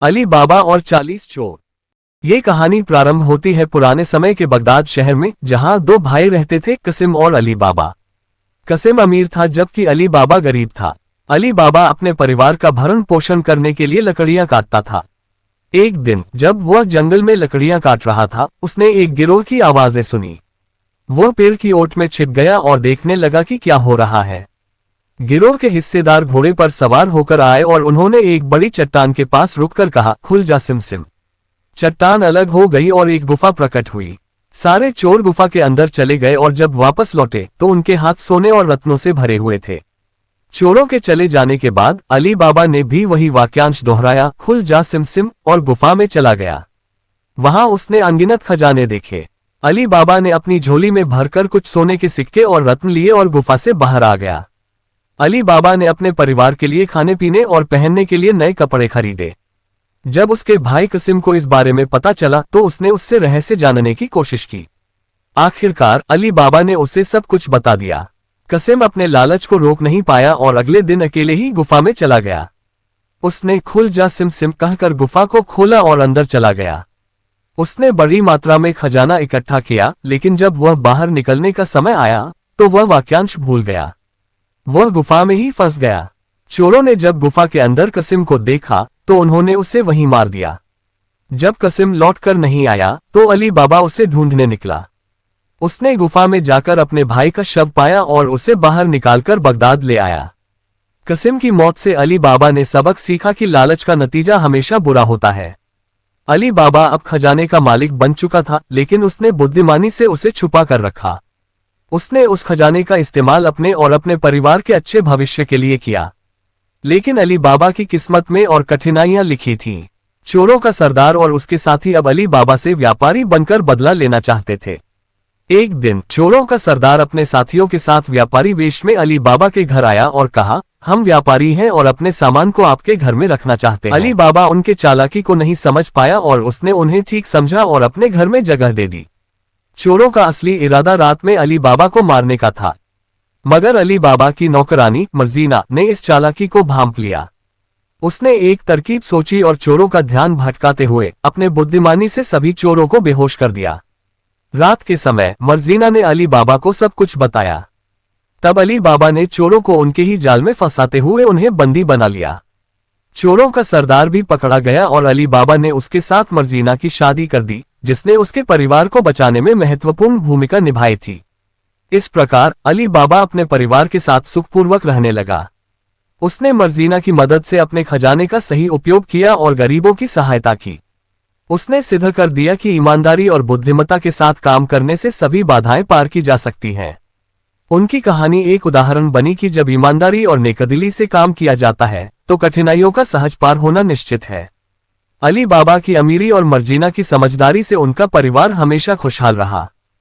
अली बाबा और 40 चोर। ये कहानी प्रारंभ होती है पुराने समय के बगदाद शहर में, जहां दो भाई रहते थे, कसिम और अली बाबा। कसिम अमीर था जबकि अली बाबा गरीब था। अली बाबा अपने परिवार का भरण पोषण करने के लिए लकड़ियां काटता था। एक दिन जब वह जंगल में लकड़ियां काट रहा था, उसने एक गिरोह की आवाजें सुनी। वह पेड़ की ओट में छिप गया और देखने लगा कि क्या हो रहा है। गिरोह के हिस्सेदार घोड़े पर सवार होकर आए और उन्होंने एक बड़ी चट्टान के पास रुककर कहा, खुल जा सिमसिम। चट्टान अलग हो गई और एक गुफा प्रकट हुई। सारे चोर गुफा के अंदर चले गए और जब वापस लौटे तो उनके हाथ सोने और रत्नों से भरे हुए थे। चोरों के चले जाने के बाद अली बाबा ने भी वही वाक्यांश दोहराया, खुल जा सिमसिम, और गुफा में चला गया। वहां उसने अनगिनत खजाने देखे। अली बाबा ने अपनी झोली में भरकर कुछ सोने के सिक्के और रत्न लिए और गुफा से बाहर आ गया। अली बाबा ने अपने परिवार के लिए खाने पीने और पहनने के लिए नए कपड़े खरीदे। जब उसके भाई कसिम को इस बारे में पता चला तो उसने उससे रहस्य जानने की कोशिश की। आखिरकार अली बाबा ने उसे सब कुछ बता दिया। कसिम अपने लालच को रोक नहीं पाया और अगले दिन अकेले ही गुफा में चला गया। उसने खुल जा सिमसिम कहकर गुफा को खोला और अंदर चला गया। उसने बड़ी मात्रा में खजाना इकट्ठा किया, लेकिन जब वह बाहर निकलने का समय आया तो वह वाक्यांश भूल गया। वह गुफा में ही फंस गया। चोरों ने जब गुफा के अंदर कसिम को देखा तो उन्होंने उसे वहीं मार दिया। जब कसिम लौटकर नहीं आया तो अली बाबा उसे ढूंढने निकला। उसने गुफा में जाकर अपने भाई का शव पाया और उसे बाहर निकालकर बगदाद ले आया। कसिम की मौत से अली बाबा ने सबक सीखा कि लालच का नतीजा हमेशा बुरा होता है। अली बाबा अब खजाने का मालिक बन चुका था, लेकिन उसने बुद्धिमानी से उसे छुपा कर रखा। उसने उस खजाने का इस्तेमाल अपने और अपने परिवार के अच्छे भविष्य के लिए किया। लेकिन अली बाबा की किस्मत में और कठिनाइयां लिखी थीं। चोरों का सरदार और उसके साथी अब अली बाबा से व्यापारी बनकर बदला लेना चाहते थे। एक दिन चोरों का सरदार अपने साथियों के साथ व्यापारी वेश में अली बाबा के घर आया और कहा, हम व्यापारी हैं और अपने सामान को आपके घर में रखना चाहते हैं। अली बाबा उनके चालाकी को नहीं समझ पाया और उसने उन्हें ठीक समझा और अपने घर में जगह दे दी। चोरों का असली इरादा रात में अली बाबा को मारने का था, मगर अली बाबा की नौकरानी मर्जीना ने इस चालाकी को भांप लिया। उसने एक तरकीब सोची और चोरों का ध्यान भटकाते हुए अपने बुद्धिमानी से सभी चोरों को बेहोश कर दिया। रात के समय मर्जीना ने अली बाबा को सब कुछ बताया। तब अली बाबा ने चोरों को उनके ही जाल में फंसाते हुए उन्हें बंदी बना लिया। चोरों का सरदार भी पकड़ा गया और अली बाबा ने उसके साथ मर्जीना की शादी कर दी, जिसने उसके परिवार को बचाने में महत्वपूर्ण भूमिका निभाई थी। इस प्रकार अली बाबा अपने परिवार के साथ सुखपूर्वक रहने लगा। उसने मर्जीना की मदद से अपने खजाने का सही उपयोग किया और गरीबों की सहायता की। उसने सिद्ध कर दिया कि ईमानदारी और बुद्धिमत्ता के साथ काम करने से सभी बाधाएं पार की जा सकती हैं। उनकी कहानी एक उदाहरण बनी कि जब ईमानदारी और नेकदिली से काम किया जाता है तो कठिनाइयों का सहज पार होना निश्चित है। अली बाबा की अमीरी और मर्जीना की समझदारी से उनका परिवार हमेशा खुशहाल रहा।